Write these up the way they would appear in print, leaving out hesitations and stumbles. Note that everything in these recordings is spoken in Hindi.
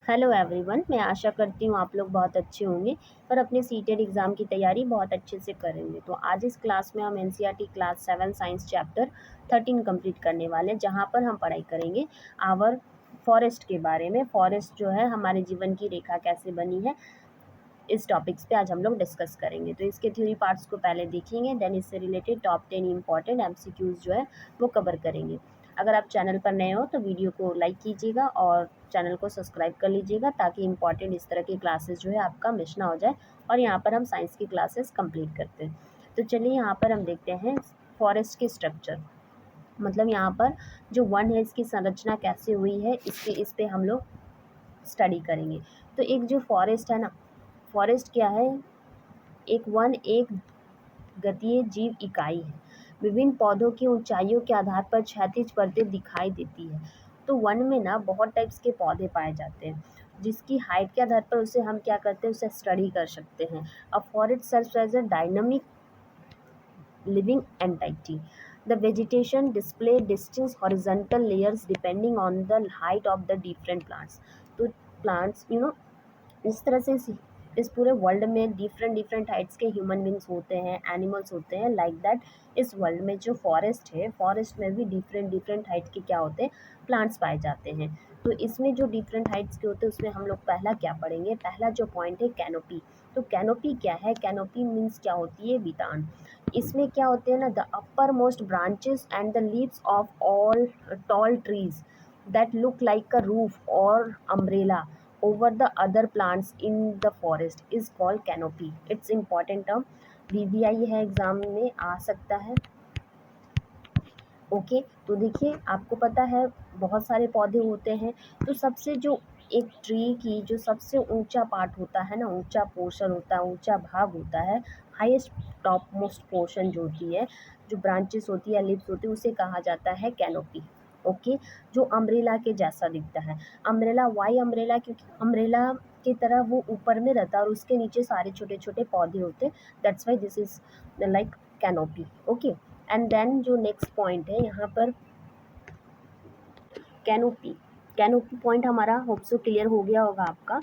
हेलो एवरीवन, मैं आशा करती हूँ आप लोग बहुत अच्छे होंगे और अपने सीटेड एग्ज़ाम की तैयारी बहुत अच्छे से करेंगे। तो आज इस क्लास में हम NCERT class 7 science chapter 13 complete करने वाले हैं, जहाँ पर हम पढ़ाई करेंगे आवर फॉरेस्ट के बारे में। फॉरेस्ट जो है हमारे जीवन की रेखा कैसे बनी है, इस टॉपिक्स पे आज हम लोग डिस्कस करेंगे। तो इसके थ्योरी पार्ट्स को पहले देखेंगे, देन इससे रिलेटेड टॉप 10 इंपॉर्टेंट एमसीक्यूज़ जो है वो कवर करेंगे। अगर आप चैनल पर नए हो तो वीडियो को लाइक कीजिएगा और चैनल को सब्सक्राइब कर लीजिएगा, ताकि इंपॉर्टेंट इस तरह की क्लासेस जो है आपका मिस ना हो जाए। और यहाँ पर हम साइंस की क्लासेस कंप्लीट करते हैं। तो चलिए यहाँ पर हम देखते हैं फॉरेस्ट की स्ट्रक्चर, मतलब यहाँ पर जो वन है इसकी संरचना कैसे हुई है, इस पे हम लोग स्टडी करेंगे। तो एक जो फॉरेस्ट है ना, फॉरेस्ट क्या है? एक वन एक गतीय जीव इकाई है। विभिन्न पौधों की ऊंचाइयों के आधार पर क्षैतिज परतें दिखाई देती है। तो वन में ना बहुत टाइप्स के पौधे पाए जाते हैं, जिसकी हाइट के आधार पर उसे हम क्या करते हैं, उसे स्टडी कर सकते हैं। A forest serves as a dynamic living entity. The vegetation display distinct horizontal layers depending on the height of the different plants. तो plants इस तरह से इस पूरे वर्ल्ड में डिफरेंट डिफरेंट हाइट्स के ह्यूमन बींग्स होते हैं, एनिमल्स होते हैं। लाइक दैट इस वर्ल्ड में जो फॉरेस्ट है, फॉरेस्ट में भी डिफरेंट डिफरेंट हाइट के क्या होते हैं, प्लांट्स पाए जाते हैं। तो इसमें जो डिफरेंट हाइट्स के होते हैं उसमें हम लोग पहला क्या पढ़ेंगे, पहला जो पॉइंट है कैनोपी। तो कैनोपी क्या है? कैनोपी मीन्स क्या होती है? वितान। इसमें क्या होते हैं ना, the upper most branches and the leaves of all tall trees that look like a roof और umbrella over the other plants in the forest is called canopy. It's important term, VBI है, एग्जाम में आ सकता है। ओके तो देखिए, आपको पता है बहुत सारे पौधे होते हैं। तो सबसे जो एक ट्री की जो सबसे ऊंचा पार्ट होता है ना, ऊंचा पोर्शन होता है, ऊंचा भाग होता है, हाईएस्ट टॉप मोस्ट पोर्शन जो होती है, जो ब्रांचेस होती है, लिप्स होती है, उसे कहा जाता है कैनोपी। ओके, जो अम्ब्रेला के जैसा दिखता है। Umbrella, why umbrella? क्योंकि अम्ब्रेला की तरह वो ऊपर में रहता है और उसके नीचे सारे छोटे छोटे पौधे होते हैं। That's why this is like canopy. Okay, and then जो नेक्स्ट पॉइंट है यहाँ पर कैनोपी। कैनोपी पॉइंट हमारा होप सो क्लियर हो गया होगा आपका।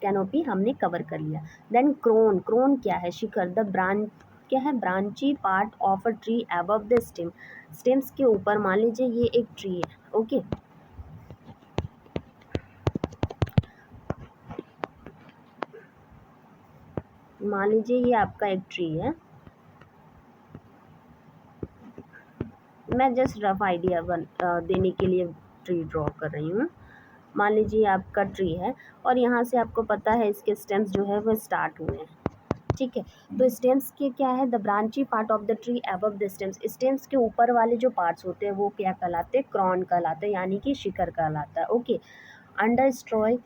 कैनोपी हमने कवर कर लिया। Then crown. क्रोन क्या है? शिखर। द ब्रांच क्या है? Branch is part of a tree above the stem. Stems के ऊपर, मान लीजिए ये एक ट्री है। ओके, मान लीजिए ये आपका एक ट्री है। मैं जस्ट रफ आइडिया देने के लिए ट्री ड्रॉ कर रही हूँ। मान लीजिए आपका ट्री है और यहाँ से आपको पता है इसके स्टेम्स जो है वो स्टार्ट हुए हैं। ठीक है, तो स्टेम्स के क्या है? The branchy part of the tree above the stems. Stems के ऊपर वाले जो पार्ट्स होते हैं वो क्या कहलाते हैं? क्रॉन कहलाते हैं, यानी कि शिखर कहलाता है। ओके, अंडर स्ट्रॉय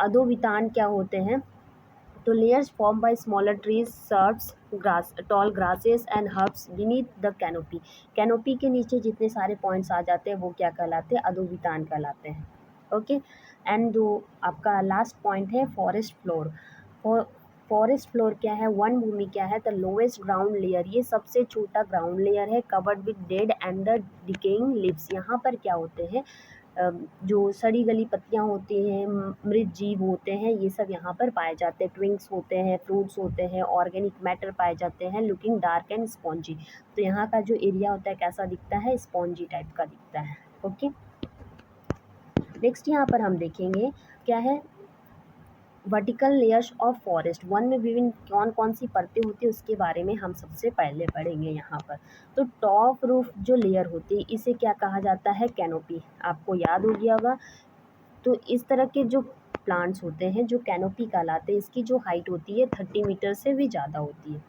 अधोवितान क्या होते हैं? तो layers formed by smaller trees, shrubs, grass, tall grasses and herbs beneath the canopy. Canopy के नीचे जितने सारे पॉइंट्स आ जाते हैं वो क्या कहलाते हैं? अधोवितान कहलाते हैं। ओके, एंड जो आपका लास्ट पॉइंट है फॉरेस्ट फ्लोर। फॉरेस्ट फ्लोर क्या है? वन भूमि क्या है? The lowest ground layer. ये सबसे छोटा ग्राउंड लेयर है, covered with dead and the decaying leaves. यहाँ पर क्या होते हैं? जो सड़ी गली पत्तियाँ होती हैं, मृत जीव होते हैं, ये सब यहाँ पर पाए जाते हैं। ट्विंक्स होते हैं, फ्रूट्स होते हैं, ऑर्गेनिक मैटर पाए जाते हैं, लुकिंग डार्क एंड स्पॉन्जी। तो यहाँ का जो एरिया होता है कैसा दिखता है? स्पॉन्जी टाइप का दिखता है। ओके, नेक्स्ट यहाँ पर हम देखेंगे क्या है? Vertical layers of forest. One में विभिन्न कौन कौन सी परतें होती है उसके बारे में हम सबसे पहले पढ़ेंगे यहाँ पर। तो टॉप रूफ जो लेयर होती है इसे क्या कहा जाता है? कैनोपी। आपको याद हो गया होगा। तो इस तरह के जो प्लांट्स होते हैं जो कैनोपी कहलाते हैं, इसकी जो हाइट होती है 30 मीटर से भी ज़्यादा होती है।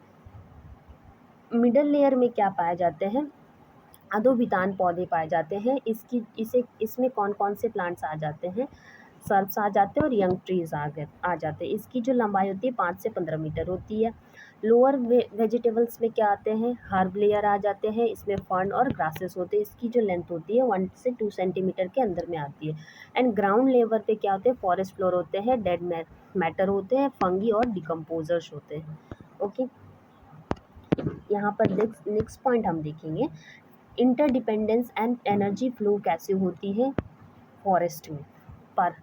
मिडल लेयर में क्या पाए जाते हैं? अधोवितान पौधे पाए जाते हैं। इसमें कौन कौन से प्लांट्स आ जाते हैं? सर्प्स आ जाते हैं और यंग ट्रीज आ जाते हैं। इसकी जो लंबाई होती है 5 से 15 मीटर होती है। लोअर वेजिटेबल्स में क्या आते हैं? हर्ब लेयर आ जाते हैं। इसमें फर्न और ग्रासेस होते हैं। इसकी जो लेंथ होती है 1 से 2 सेंटीमीटर के अंदर में आती है। एंड ग्राउंड लेवल पे क्या होते हैं? फॉरेस्ट फ्लोर होते हैं, डेड मैटर होते हैं, फंगी और डिकम्पोजर्स होते हैं। ओके, यहाँ पर नेक्स्ट पॉइंट हम देखेंगे इंटरडिपेंडेंस एंड एनर्जी फ्लो कैसे होती है फॉरेस्ट में। पर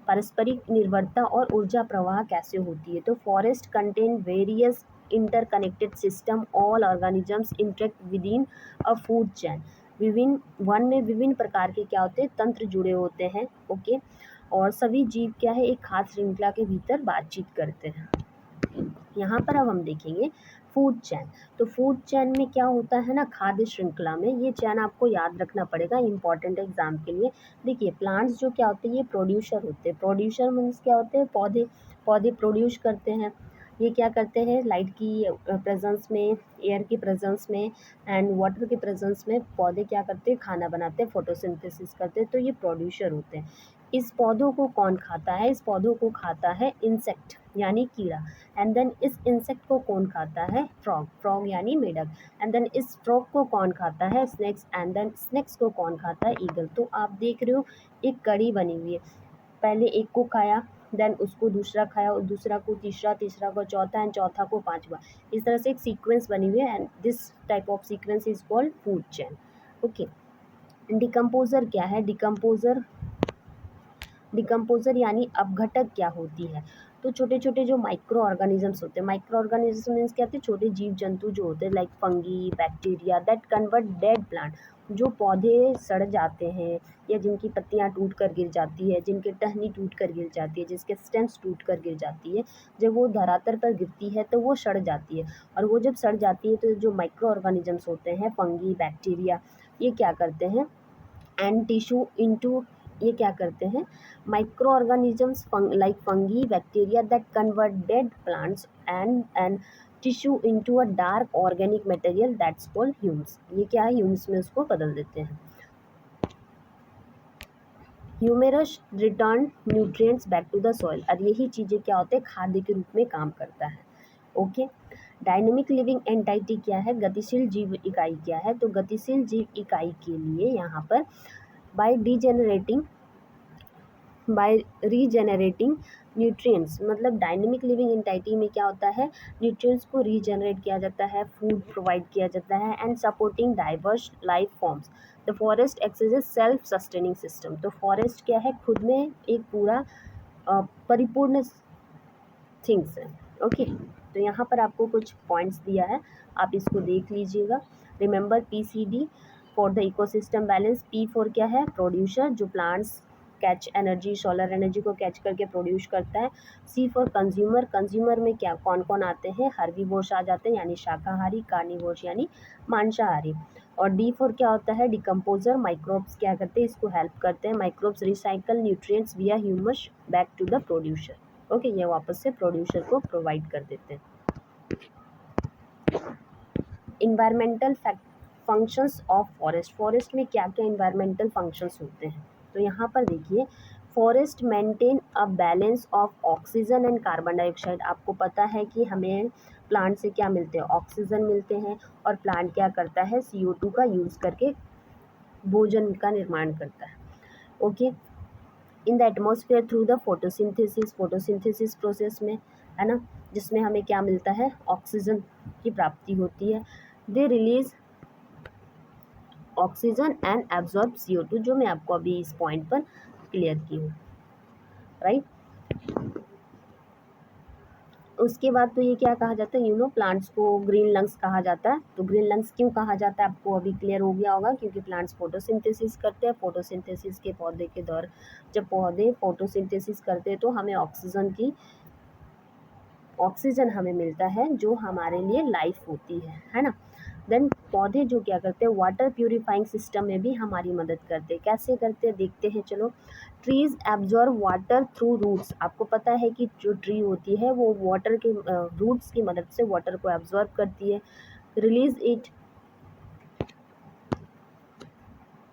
पारस्परिक निर्भरता और ऊर्जा प्रवाह कैसे होती है? तो forest contain various interconnected system, all organisms interact with in a food chain. विभिन्न वन में विभिन्न प्रकार के क्या होते हैं? तंत्र जुड़े होते हैं। ओके, और सभी जीव क्या है? एक खास श्रृंखला के भीतर बातचीत करते हैं। यहाँ पर अब हम देखेंगे फूड चैन। तो फूड चैन में क्या होता है ना, खाद्य श्रृंखला में ये चैन आपको याद रखना पड़ेगा इंपॉर्टेंट एग्जाम के लिए। देखिए प्लांट्स जो क्या होते हैं, ये प्रोड्यूसर होते हैं। प्रोड्यूसर मीन्स क्या होते हैं? पौधे। पौधे प्रोड्यूस करते हैं। ये क्या करते हैं? लाइट की प्रेजेंस में, एयर की प्रेजेंस में एंड वाटर के प्रेजेंस में पौधे क्या करते हैं? खाना बनाते हैं, फोटोसिंथेसिस करते हैं। तो ये प्रोड्यूसर होते हैं। इस पौधों को कौन खाता है? इस पौधों को खाता है इंसेक्ट यानी कीड़ा। एंड देन इस इंसेक्ट को कौन खाता है? फ्रॉग। फ्रॉग यानी मेढक। एंड देन इस फ्रॉग को कौन खाता है? स्नेक्स। एंड देन स्नेक्स को कौन खाता है? ईगल। तो आप देख रहे हो एक कड़ी बनी हुई है। पहले एक को खाया, देन उसको दूसरा खाया, और दूसरा को तीसरा, तीसरा को चौथा एंड चौथा को पांचवा। इस तरह से एक सीक्वेंस बनी हुई है and this type of sequence is called food chain. Okay, decomposer क्या है? डिकम्पोजर यानी अपघटक क्या होती है? तो छोटे छोटे जो माइक्रो ऑर्गेनिजम्स होते हैं, माइक्रो ऑर्गेनिज्म मीन्स क्या होते हैं? छोटे जीव जंतु जो होते हैं, like fungi, bacteria that convert dead plant. जो पौधे सड़ जाते हैं या जिनकी पत्तियां टूट कर गिर जाती है, जिनके टहनी टूट कर गिर जाती है, जिसके स्टेम्स टूट कर गिर जाती है, जब वो धरातल पर गिरती है तो वो सड़ जाती है। और वो जब सड़ जाती है तो जो माइक्रो ऑर्गेनिजम्स होते हैं, फंगी, बैक्टीरिया, ये क्या करते हैं? एंड टिश्यू इनटू, ये क्या करते हैं? Micro organisms like fungi, bacteria that convert dead plants and tissue into a dark organic material that's called humus. ये क्या है? ह्यूम्स में उसको बदल देते हैं। Humus return nutrients back to the soil. और यही चीज़ें क्या होते हैं? खाद्य के रूप में काम करता है। ओके, डायनेमिक लिविंग एंटाइटी क्या है? गतिशील जीव इकाई क्या है? तो गतिशील जीव इकाई के लिए यहाँ पर बाय रीजेनरेटिंग न्यूट्रिएंट्स, मतलब डायनेमिक लिविंग एंटाइटी में क्या होता है? न्यूट्रिएंट्स को रीजेनरेट किया जाता है, फूड प्रोवाइड किया जाता है and supporting diverse life forms. The forest acts as a self sustaining system. तो फॉरेस्ट क्या है? खुद में एक पूरा परिपूर्ण थिंग्स है। ओके, तो यहाँ पर आपको कुछ पॉइंट्स दिया है, आप इसको देख लीजिएगा। Remember PCD for the ecosystem balance. P for क्या है? प्रोड्यूसर, जो plants catch energy, solar energy को कैच करके प्रोड्यूस करता है। C for consumer. कंज्यूमर में क्या कौन कौन आते हैं? हर्बीवोर्स आ जाते हैं यानी शाकाहारी, कार्निवोर्स यानी मांसाहारी। और D फॉर क्या होता है? डिकम्पोजर। माइक्रोब्स क्या करते हैं? इसको हेल्प करते हैं। Microbes recycle nutrients via humus back to the producer. Okay, ये वापस से प्रोड्यूसर को प्रोवाइड कर देते हैं। Environmental functions of forest. Forest में क्या क्या इन्वायरमेंटल फंक्शंस होते हैं? तो यहाँ पर देखिए, forest maintain a balance of oxygen and carbon dioxide. आपको पता है कि हमें प्लांट से क्या मिलते हैं? ऑक्सीजन मिलते हैं, और प्लांट क्या करता है? CO2 का यूज़ करके भोजन का निर्माण करता है। Okay, in the atmosphere through the photosynthesis process में, है ना, जिसमें हमें क्या मिलता है? ऑक्सीजन की प्राप्ति होती है। They release oxygen and absorb CO2, जो मैं आपको अभी इस पॉइंट पर क्लियर की हूँ, राइट। उसके बाद तो ये क्या कहा जाता है? प्लांट्स को ग्रीन लंग्स कहा जाता है। तो ग्रीन लंग्स क्यों कहा जाता है आपको अभी क्लियर हो गया होगा, क्योंकि प्लांट्स फोटोसिंथेसिस करते हैं। फोटोसिंथेसिस के पौधे के दौर जब पौधे फोटोसिंथेसिस करते हैं तो हमें ऑक्सीजन हमें मिलता है, जो हमारे लिए लाइफ होती है ना। देन पौधे जो क्या करते हैं? वाटर प्यूरिफाइंग सिस्टम में भी हमारी मदद करते हैं। कैसे करते हैं देखते हैं, चलो। Trees absorb water through roots. आपको पता है कि जो ट्री होती है वो वाटर के रूट्स की मदद से वाटर को एब्जॉर्ब करती है। रिलीज इट,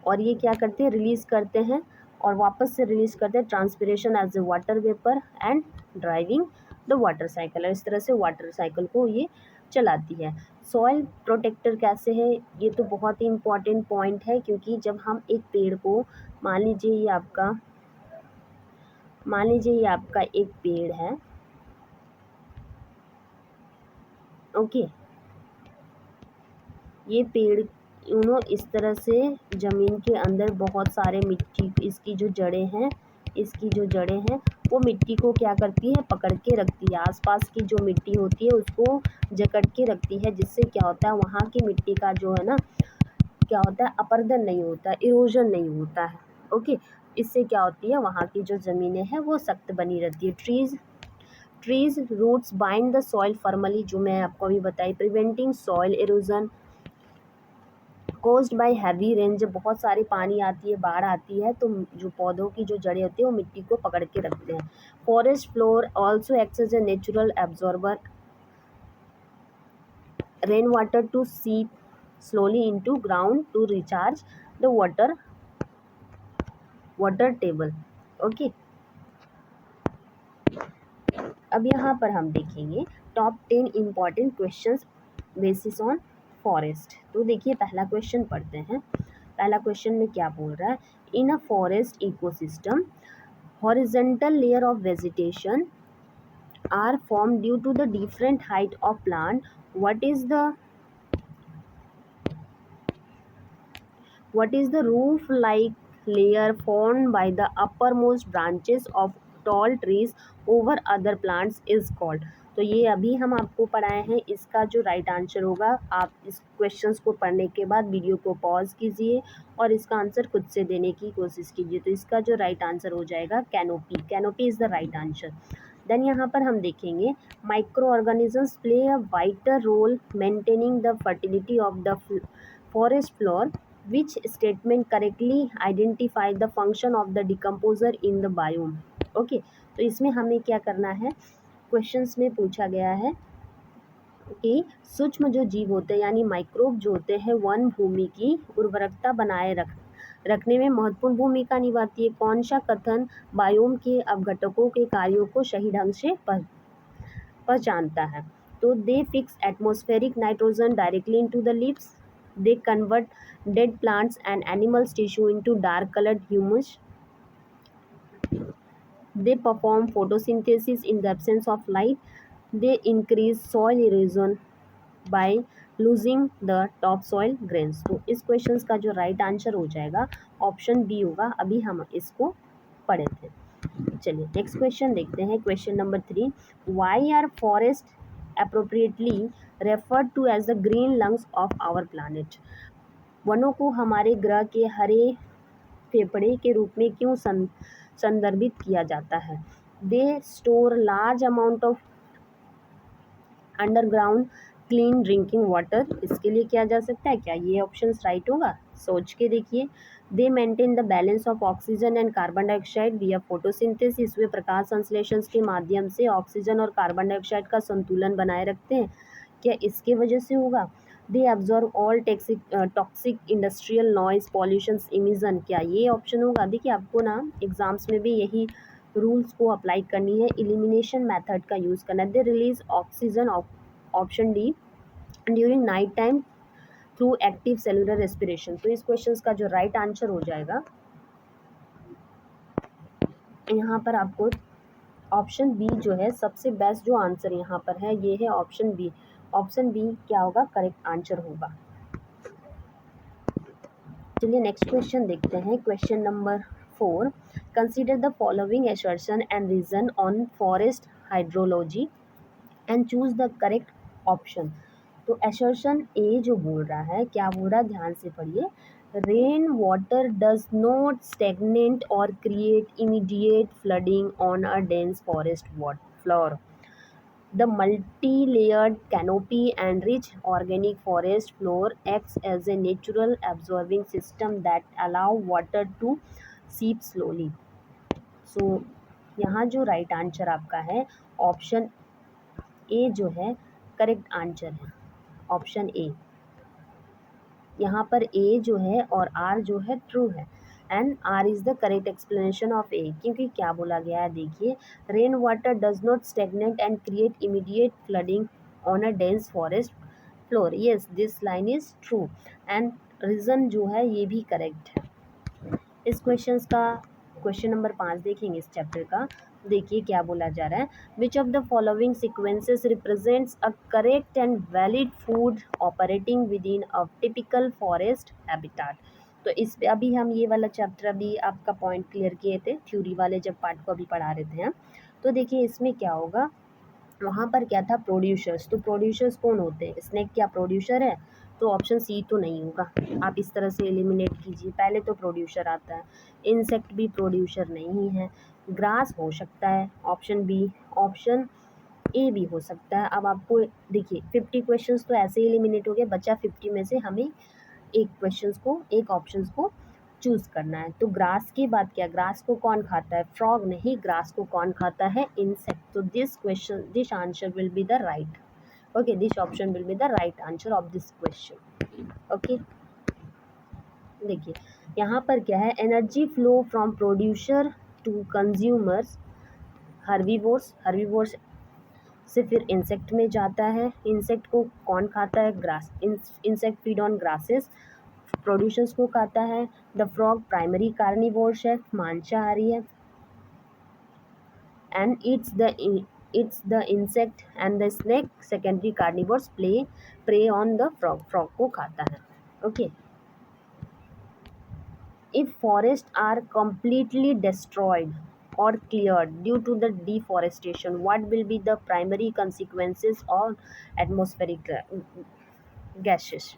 और ये क्या करते हैं? रिलीज करते हैं और वापस से रिलीज करते हैं। Transpiration as a water vapour and driving the water cycle. इस तरह से वाटर साइकिल को ये चलाती है। सॉइल प्रोटेक्टर कैसे है? ये तो बहुत ही इम्पॉर्टेंट पॉइंट है, क्योंकि जब हम एक पेड़ को, मान लीजिए ये आपका एक पेड़ है, ओके, ये इस तरह से ज़मीन के अंदर बहुत सारे मिट्टी, इसकी जो जड़ें हैं, वो मिट्टी को क्या करती है, पकड़ के रखती है। आसपास की जो मिट्टी होती है उसको जकड़ के रखती है, जिससे क्या होता है, वहाँ की मिट्टी का जो है ना, क्या होता है, अपरदन नहीं होता, इरोजन नहीं होता है। ओके, इससे क्या होती है, वहाँ की जो ज़मीनें हैं वो सख्त बनी रहती है। Trees roots bind the soil firmly, जो मैं आपको अभी बताई, preventing soil erosion caused by heavy rain. जब बहुत सारी पानी आती है, बाढ़ आती है, तो जो पौधों की जो जड़ें होती है वो मिट्टी को पकड़ के रखते हैं। Forest floor also acts as a natural absorber rain water to seep slowly into ground to recharge the water table. Okay, अब यहाँ पर हम देखेंगे top 10 important questions basis on forest. तो देखिए पहला क्वेश्चन पढ़ते हैं। पहला क्वेश्चन में क्या बोल रहा है, in a forest ecosystem horizontal layer of vegetation are form due to the different height of plant. What is the roof-like layer formed by the uppermost branches of tall trees over other plants is called। तो ये अभी हम आपको पढ़ाए हैं, इसका जो राइट आंसर होगा, आप इस क्वेश्चंस को पढ़ने के बाद वीडियो को पॉज कीजिए और इसका आंसर खुद से देने की कोशिश कीजिए। तो इसका जो राइट आंसर हो जाएगा canopy. Canopy is the right answer. Then यहाँ पर हम देखेंगे micro organisms play a vital role maintaining the fertility of the forest floor. Which statement correctly identify the function of the decomposer in the biome? Okay, तो इसमें हमें क्या करना है, क्वेश्चंस में पूछा गया है कि सूक्ष्म जो जीव होते हैं यानी माइक्रोब जो होते हैं वन भूमि की उर्वरकता बनाए रखने में महत्वपूर्ण भूमिका निभाती है। कौन सा कथन बायोम के अवघटकों के कार्यों को सही ढंग से पहचानता है? तो दे fix atmospheric nitrogen directly into the leaves, they convert dead plants and animals tissue into dark colored humus, they perform photosynthesis in the absence of light, they increase soil erosion by losing the topsoil grains। तो इस क्वेश्चन का जो राइट आंसर हो जाएगा ऑप्शन बी होगा। अभी हम इसको पढ़े थे। चलिए नेक्स्ट क्वेश्चन देखते हैं। Question number 3, why are forest appropriately referred to as the green lungs of our planet। वनों को हमारे ग्रह के हरे फेफड़े के रूप में क्यों संदर्भित किया जाता है? They store large amount of underground clean drinking water. इसके लिए किया जा सकता है क्या? ये ऑप्शन राइट होगा, सोच के देखिए। दे maintain the balance of oxygen and carbon dioxide विया फोटोसिंथेसिस। वे प्रकाश संश्लेषण के माध्यम से ऑक्सीजन और कार्बन डाइऑक्साइड का संतुलन बनाए रखते हैं, क्या इसके वजह से होगा? They absorb all toxic industrial noise pollution emission. क्या ये ऑप्शन होगा? देखिए आपको ना एग्जाम्स में भी यही रूल्स को अप्लाई करनी है, एलिमिनेशन मेथड का यूज़ करना है। They release oxygen, option D, during night time through active cellular respiration. तो इस क्वेश्चन का जो राइट आंसर हो जाएगा यहाँ पर आपको ऑप्शन बी जो है सबसे बेस्ट जो आंसर यहाँ पर है, ये है ऑप्शन बी। ऑप्शन बी क्या होगा, करेक्ट आंसर होगा। चलिए नेक्स्ट क्वेश्चन देखते हैं। Question number 4, consider the following assertion and reason on forest hydrology and choose the correct option. तो असर्शन ए जो बोल रहा है, क्या बोल रहा है, ध्यान से पढ़िए। Rain water does not stagnate और create immediate flooding on a dense forest floor. The multi-layered canopy and rich organic forest floor acts as a natural absorbing system that allow water to seep slowly। So यहाँ जो राइट आंसर आपका है ऑप्शन ए जो है करेक्ट आंसर है, ऑप्शन ए। यहाँ पर ए जो है और आर जो है ट्रू है, and R is the correct explanation of A. क्योंकि क्या बोला गया है, देखिए, rain water does not stagnate and create immediate flooding on a dense forest floor. Yes, this line is true and reason जो है ये भी करेक्ट है। इस क्वेश्चन नंबर 5 देखेंगे इस चैप्टर का। देखिए क्या बोला जा रहा है, विच of the following sequences represents a correct and valid food operating with in a typical forest habitat. तो इस पे अभी हम ये वाला चैप्टर अभी आपका पॉइंट क्लियर किए थे थ्योरी वाले जब पार्ट को अभी पढ़ा रहे थे हम। तो देखिए इसमें क्या होगा, वहाँ पर क्या था प्रोड्यूसर्स, तो प्रोड्यूसर्स कौन होते हैं, स्नेक क्या प्रोड्यूसर है, तो ऑप्शन सी तो नहीं होगा। आप इस तरह से एलिमिनेट कीजिए, पहले तो प्रोड्यूसर आता है, इंसेक्ट भी प्रोड्यूसर नहीं है, ग्रास हो सकता है ऑप्शन बी, ऑप्शन ए भी हो सकता है। अब आपको देखिए 50 क्वेश्चंस तो ऐसे ही एलिमिनेट हो गए, बचा 50 में से हमें एक ऑप्शंस को चूज करना है। तो ग्रास की बात क्या, ग्रास को कौन खाता है, फ्रॉग नहीं, ग्रास को कौन खाता है, इंसेक्ट। तो this answer will be the right, okay, this option will be the right answer of this question. Okay, देखिए यहाँ पर क्या है, energy flow from producer to consumers, herbivores से फिर इंसेक्ट में जाता है, इंसेक्ट को कौन खाता है, grass, insect feed on grasses, producers को खाता है, द फ्रॉग प्राइमरी कार्निवोर्स है, मांसाहारी है, and it's the insect and the snake secondary carnivores prey on the frog को खाता है। Okay, if forests are completely destroyed or cleared due to the deforestation, what will be the primary consequences of atmospheric gases?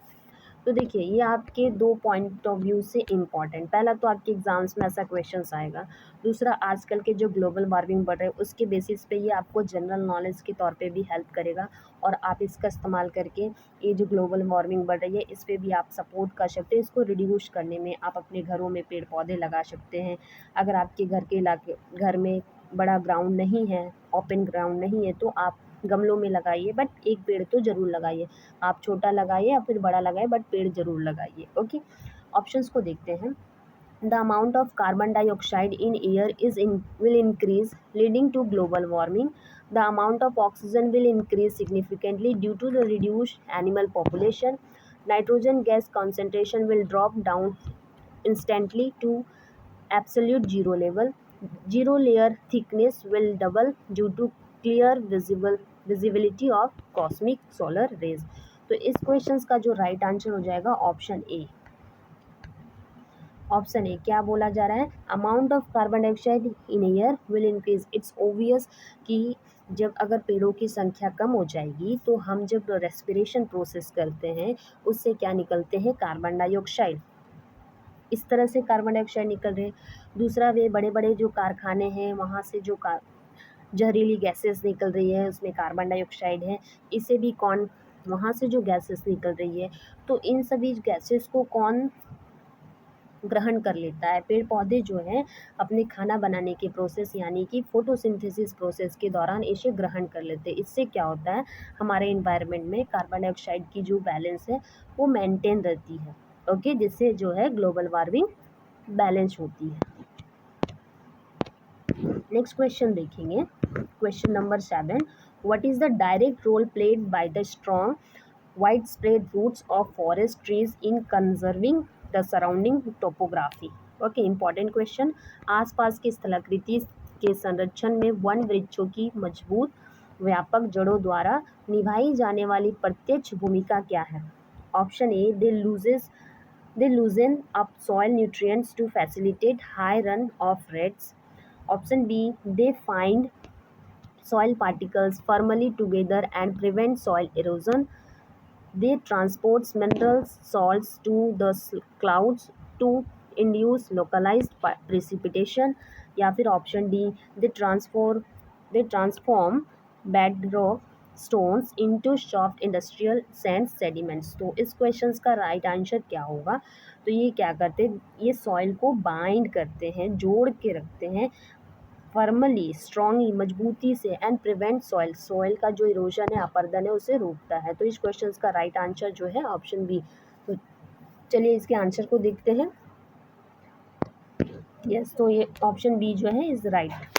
तो देखिए ये आपके दो पॉइंट ऑफ व्यू से इम्पॉर्टेंट, पहला तो आपके एग्जाम्स में ऐसा क्वेश्चंस आएगा, दूसरा आजकल के जो ग्लोबल वार्मिंग बढ़ रहे हैं उसके बेसिस पे ये आपको जनरल नॉलेज के तौर पे भी हेल्प करेगा, और आप इसका इस्तेमाल करके ये जो ग्लोबल वार्मिंग बढ़ रही है इस पर भी आप सपोर्ट कर सकते हैं, इसको रिड्यूस करने में आप अपने घरों में पेड़ पौधे लगा सकते हैं। अगर आपके घर में बड़ा ग्राउंड नहीं है, ओपन ग्राउंड नहीं है, तो आप गमलों में लगाइए, बट एक पेड़ तो ज़रूर लगाइए, आप छोटा लगाइए या फिर बड़ा लगाइए, बट पेड़ ज़रूर लगाइए। ओके, ऑप्शंस को देखते हैं। The amount of carbon dioxide in air will increase leading to global warming, the amount of oxygen will increase significantly due to the reduced animal population, nitrogen gas concentration will drop down instantly to absolute zero level, zero layer thickness will double due to clear visibility of cosmic solar rays। तो इस क्वेश्चंस का जो राइट आंसर हो जाएगा ऑप्शन ए। ऑप्शन ए क्या बोला जा रहा है, amount of carbon dioxide in air will increase. It's obvious कि जब अगर पेड़ों की संख्या कम हो जाएगी तो हम जब रेस्पिरेशन प्रोसेस करते हैं उससे क्या निकलते हैं, कार्बन डाइऑक्साइड, इस तरह से कार्बन डाइऑक्साइड निकल रहे हैं। दूसरा वे बड़े बड़े जो कारखाने हैं वहाँ से जो जहरीली गैसेस निकल रही है उसमें कार्बन डाइऑक्साइड है, इसे भी कौन, वहाँ से जो गैसेस निकल रही है तो इन सभी गैसेस को कौन ग्रहण कर लेता है, पेड़ पौधे जो हैं अपने खाना बनाने के प्रोसेस यानी कि फोटोसिंथेसिस प्रोसेस के दौरान इसे ग्रहण कर लेते हैं। इससे क्या होता है, हमारे इन्वायरमेंट में कार्बन डाइऑक्साइड की जो बैलेंस है वो मेंटेन रहती है। ओके, जिससे जो है ग्लोबल वार्मिंग बैलेंस होती है। नेक्स्ट क्वेश्चन देखेंगे, question number 7, what is the direct role played by the strong wide spread roots of forest trees in conserving the surrounding topography. Okay, important question, आसपास की स्थलाकृति के संरक्षण में वन वृक्षों की मजबूत व्यापक जड़ों द्वारा निभाई जाने वाली प्रत्यक्ष भूमिका क्या है। Option A, they loosen up soil nutrients to facilitate high run of rates. Option B, they find soil particles firmly together and prevent soil erosion. They transport minerals salts to the clouds to induce localized precipitation. या फिर option D, they transform bedrock stones into soft industrial sand sediments। तो इस क्वेश्चंस का राइट आंसर क्या होगा, तो ये क्या करते हैं, ये सॉइल को बाइंड करते हैं, जोड़ के रखते हैं फर्मली, स्ट्रॉन्गली, मजबूती से, एंड प्रिवेंट सॉइल का जो इरोजन है, अपरदन है, उसे रोकता है। तो इस क्वेश्चन का राइट आंसर जो है ऑप्शन बी। तो चलिए इसके आंसर को देखते हैं। यस, तो ये ऑप्शन बी जो है इज राइट।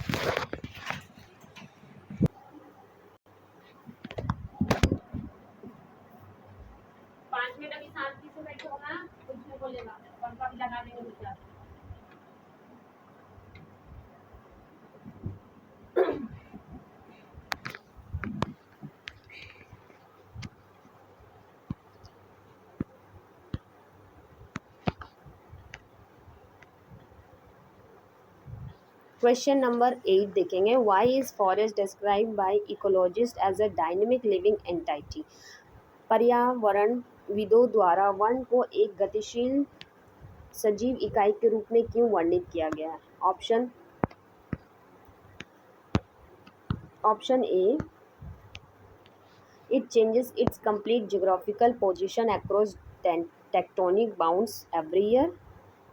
क्वेश्चन नंबर 8 देखेंगे, why is forest describe by ecologist as a dynamic living entity. पर्यावरण विदों द्वारा वन को एक गतिशील सजीव इकाई के रूप में क्यों वर्णित किया गया है? Option A, it changes it's complete geographical position across tectonic bounds every year.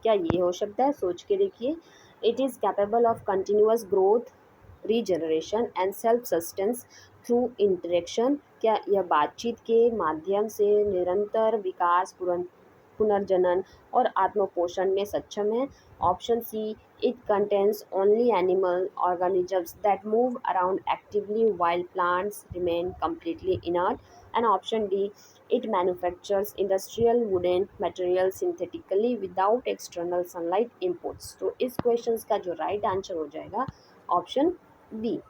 क्या ये हो सकता है? सोच के देखिए। It is capable of continuous growth, regeneration and self sustains through interaction. क्या यह बातचीत के माध्यम से निरंतर विकास, पुनर्जनन और आत्मपोषण में सक्षम है? Option C, it contains only animal organisms that move around actively while plants remain completely inert. And option D, it manufactures industrial wooden materials synthetically without external sunlight inputs. तो इस क्वेश्चंस का जो राइट आंसर हो जाएगा ऑप्शन बी,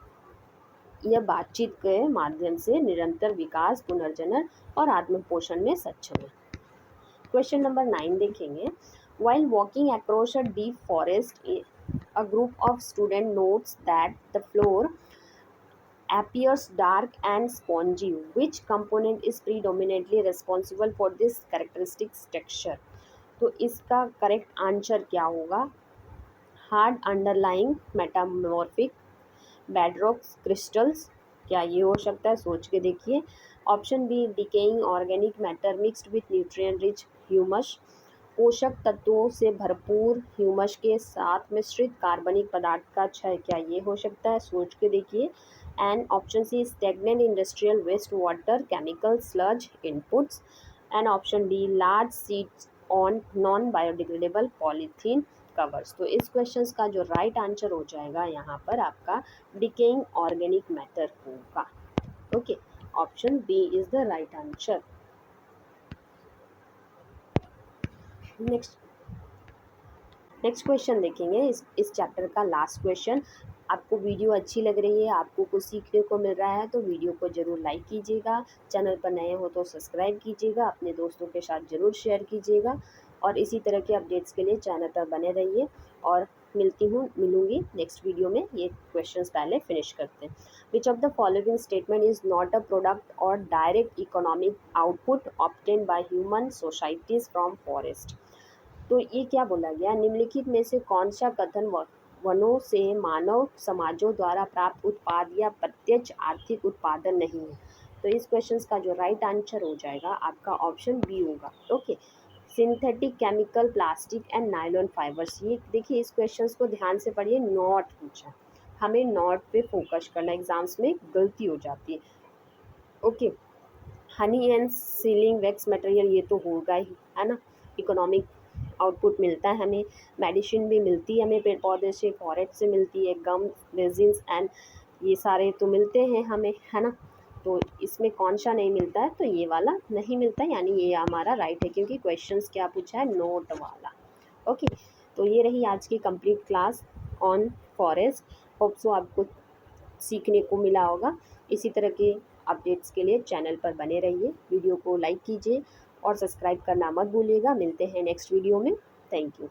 यह बातचीत के माध्यम से निरंतर विकास, पुनर्जनन और आत्मपोषण में सक्षम है। क्वेश्चन नंबर 9 देखेंगे, while walking across a deep forest, a group of students notes that the floor appears dark and spongy. Which component is predominantly responsible for this characteristic texture? तो इसका करेक्ट आंसर क्या होगा? Hard underlying metamorphic bedrock crystals. क्या ये हो सकता है? सोच के देखिए। Option B, decaying organic matter mixed with nutrient rich humus. पोषक तत्वों से भरपूर ह्यूमस के साथ मिश्रित कार्बनिक पदार्थ का क्षय। क्या ये हो सकता है? सोच के देखिए। And option C, stagnant industrial waste water chemical sludge inputs. And option D, large seeds on non biodegradable polythene covers. तो इस क्वेश्चंस का जो राइट आंसर हो जाएगा यहाँ पर आपका डिकेइंग ऑर्गेनिक मैटर होगा। Okay, option B is the right answer. Next question देखेंगे, इस चैप्टर का लास्ट क्वेश्चन। आपको वीडियो अच्छी लग रही है, आपको कुछ सीखने को मिल रहा है तो वीडियो को ज़रूर लाइक कीजिएगा। चैनल पर नए हो तो सब्सक्राइब कीजिएगा, अपने दोस्तों के साथ ज़रूर शेयर कीजिएगा और इसी तरह के अपडेट्स के लिए चैनल पर बने रहिए। और मिलूंगी नेक्स्ट वीडियो में। ये क्वेश्चंस पहले फिनिश करते हैं। Which of the following statement is not a product और direct economic output obtain by human societies from forest? तो ये क्या बोला गया? निम्नलिखित में से कौन सा कथन वनों से मानव समाजों द्वारा प्राप्त उत्पाद या प्रत्यक्ष आर्थिक उत्पादन नहीं है? तो इस क्वेश्चन का जो राइट आंसर हो जाएगा आपका ऑप्शन बी होगा। Okay, synthetic chemical plastic and nylon fibres. ये देखिए, इस क्वेश्चन को ध्यान से पढ़िए। नॉट पूछा, हमें नॉट पे फोकस करना, एग्जाम्स में गलती हो जाती है। Okay, honey and sealing wax material, ये तो होगा ही, है ना। इकोनॉमिक आउटपुट मिलता है हमें, मेडिसिन भी मिलती है हमें पेड़ पौधे से, फॉरेस्ट से मिलती है, गम, रेजिन्स एंड ये सारे तो मिलते हैं हमें, है ना। तो इसमें कौन सा नहीं मिलता है? तो ये वाला नहीं मिलता, यानी ये हमारा राइट है, क्योंकि क्वेश्चंस क्या पूछा है? नोट वाला। ओके, तो ये रही आज की complete class on forest. Hope so आपको सीखने को मिला होगा। इसी तरह के अपडेट्स के लिए चैनल पर बने रहिए, वीडियो को लाइक कीजिए और सब्सक्राइब करना मत भूलिएगा। मिलते हैं नेक्स्ट वीडियो में। Thank you.